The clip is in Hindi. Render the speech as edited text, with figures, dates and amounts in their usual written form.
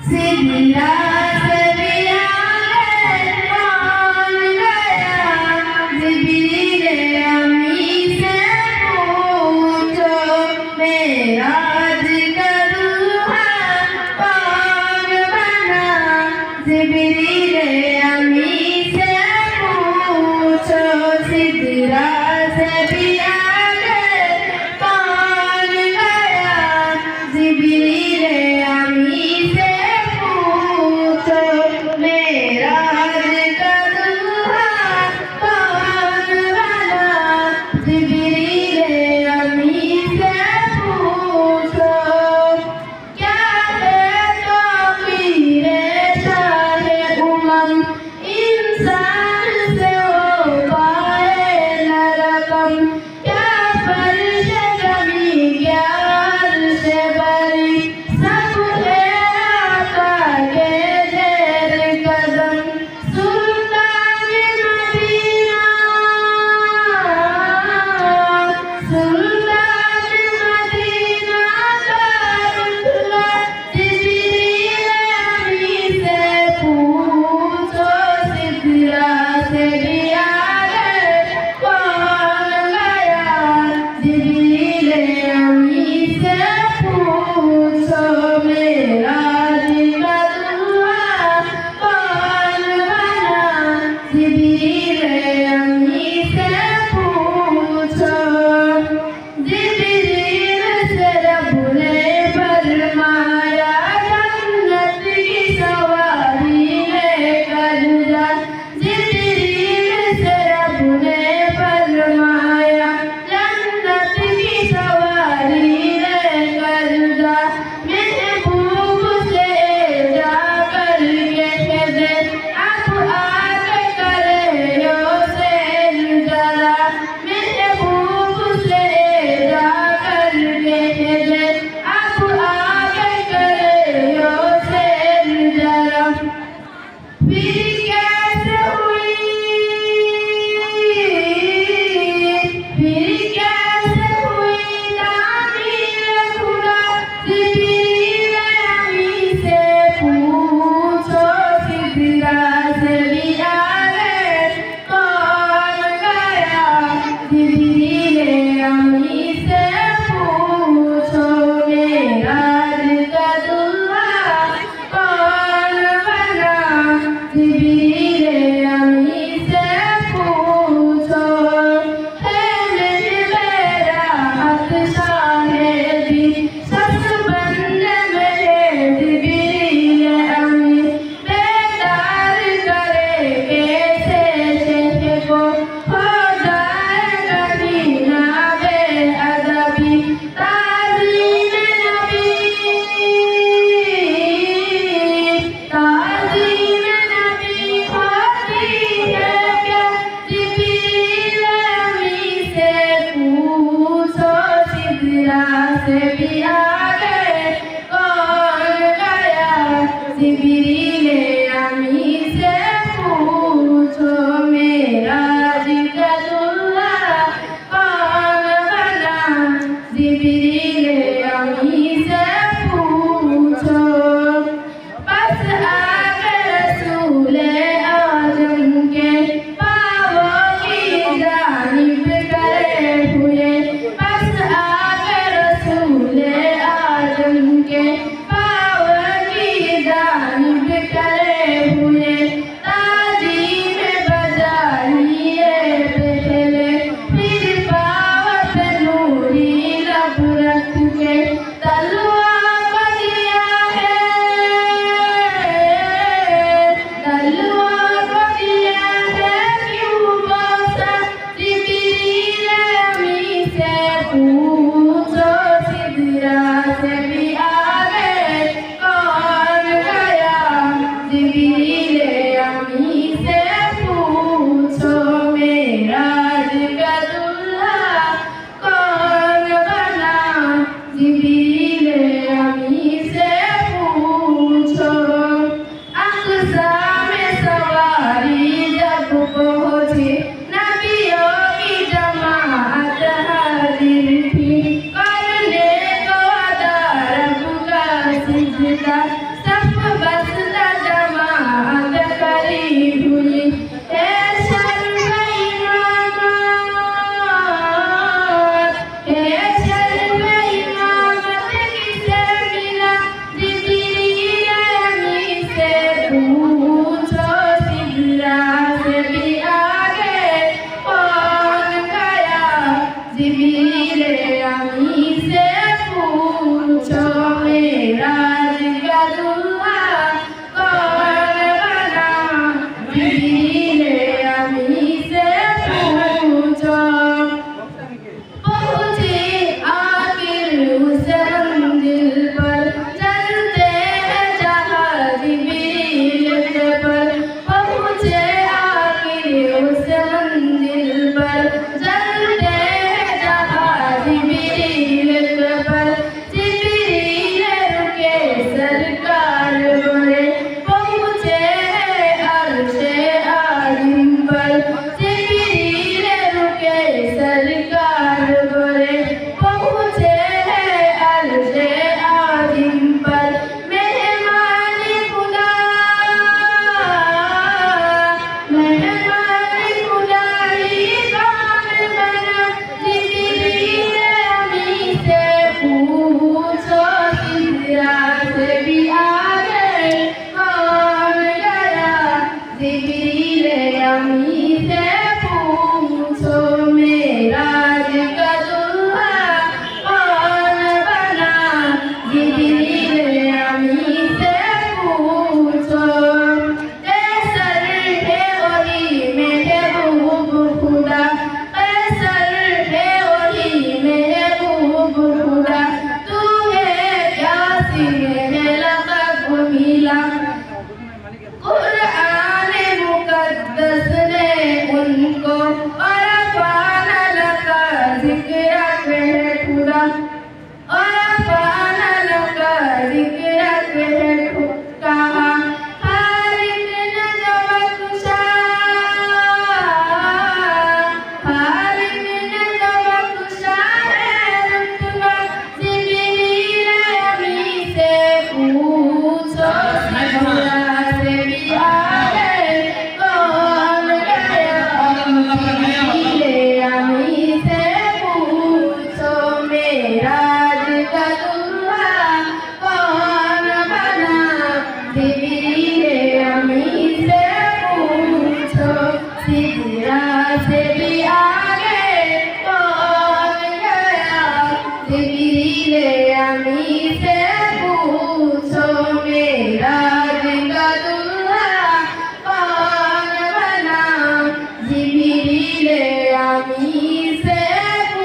सिदरा से भी आगे कौन गया, जिब्रील अमी से पूछो मेराज का दूल्हा कौन बना, जिब्रील अमी से पूछो सिदरा से भी आगे कौन गया, जिब्रील अमी से पूछो मेराज का दूल्हा कौन बना, जिब्रील अमी से पूछो। क्या है तो पीरे सारे उमम, इंसान से हो पाए न रकम, क्या फर्श कभी क्या अर्श बरी, सब है आका के जेर कदम। सुल्तान मदीना, सुल्तान मदीना का रुतबा, जिब्रील अमी से पूछो सिदरा से भी आगे कौन गया, जिब्रील अमी से पूछो मेराज का दूल्हा कौन बना, जिब्रील अमी से पूछो। जिब्रील से रब ने फरमाया जन्नत की सवारी लेकर जा, जिब्रील से रब ने फरमाया जन्नत की सवारी लेकर जा। महबूब से जा करके दे अब आके करे यो सैर जरा, महबूब से जा करके दे अब आके करे यो सैर जरा। फिर कैसे हुई, फिर कैसे हुई तामीर खुदा, जिब्रील अमी से पूछो सिदरा से भी आगे कौन गया, जिब्रील अमी से पूछो मेराज का दूल्हा कौन बना, जिब्रील अमी से पूछो। है मेरा हक शाहिदी सस बंदे मेरे, जिब्रील अमी बेदार करे कैसे शेख को, हो जाएगा दीना बेअदबी, ताज़ीम नबी, ताज़ीम नबी होती है क्या, जिब्रील अमी से पूछो सिदरा से भी आगे कौन गया, जिब्रील अमी से पूछो मेराज का दूल्हा कौन बना, जिब्रील अमी से पूछो। बस आके रसूल आजम के पाँवों की जानिब करे हुए, बस आके रसूल आजम के पाँवों की जानिब करे हुए, ताजीम बजाइए पहले फिर पाँव पे नूरी लब रख के, तलवार को दिया है, तलवार को दिया है क्यों बोसा, जिब्रील अमी से पूछो सिदरा से भी आगे कौन गया, जिब्रील अमी से पूछो मेराज का दूल्हा कौन बना, जिब्रील अमी से पूछो। अक़सा में सवारी जब पहुँची, नबियों की जमात हाजिर थी, करने को अदा रब का पूछो मेराज का दूल्हा कौन बना, जिब्रील अमी से पूछो। पहुँचे आखिर उस मंजिल पर, चलते हैं जहाँ जिब्रील पर। पहुँचे आखिर उस मंजिल पर, चलते हैं जहाँ जिब्रील पर। जिब्रील रुके सरकार बोले, पहुँचे हैं अर्शे आज़म पर। जिब्रील रुके सरकार बोले, पहुँचे हैं अर्शे आज़म पर। मेहमान खुदा ही कौन बना, जिब्रील अमी से पूछो। सिदरा से भी आगे कौन गया, जिब्रील अमी से पूछो। मेराज का दूल्हा कौन बना, जिब्रील अमी से पूछो। कैसर है वही महबूब खुदा, कैसर है वही महबूब खुदा। तू है यासीन है लक़ब मिला, कुरान मुक़द्दस ने उनको और पाना लका ज़िक्र कह खुदा, और पाना लका ज़िक्र कह कहा। खालिक ने जो बख्शा, खालिक ने जो बख्शा है रुतबा, जिब्रील अमी से पूछो। सिदरा से भी आगे कौन गया, जिब्रील अमी से पूछो। मेराज का दूल्हा कौन बना, जिब्रील अमी से पूछो। सिदरा से भी आगे कौन गया, जिब्रील अमी से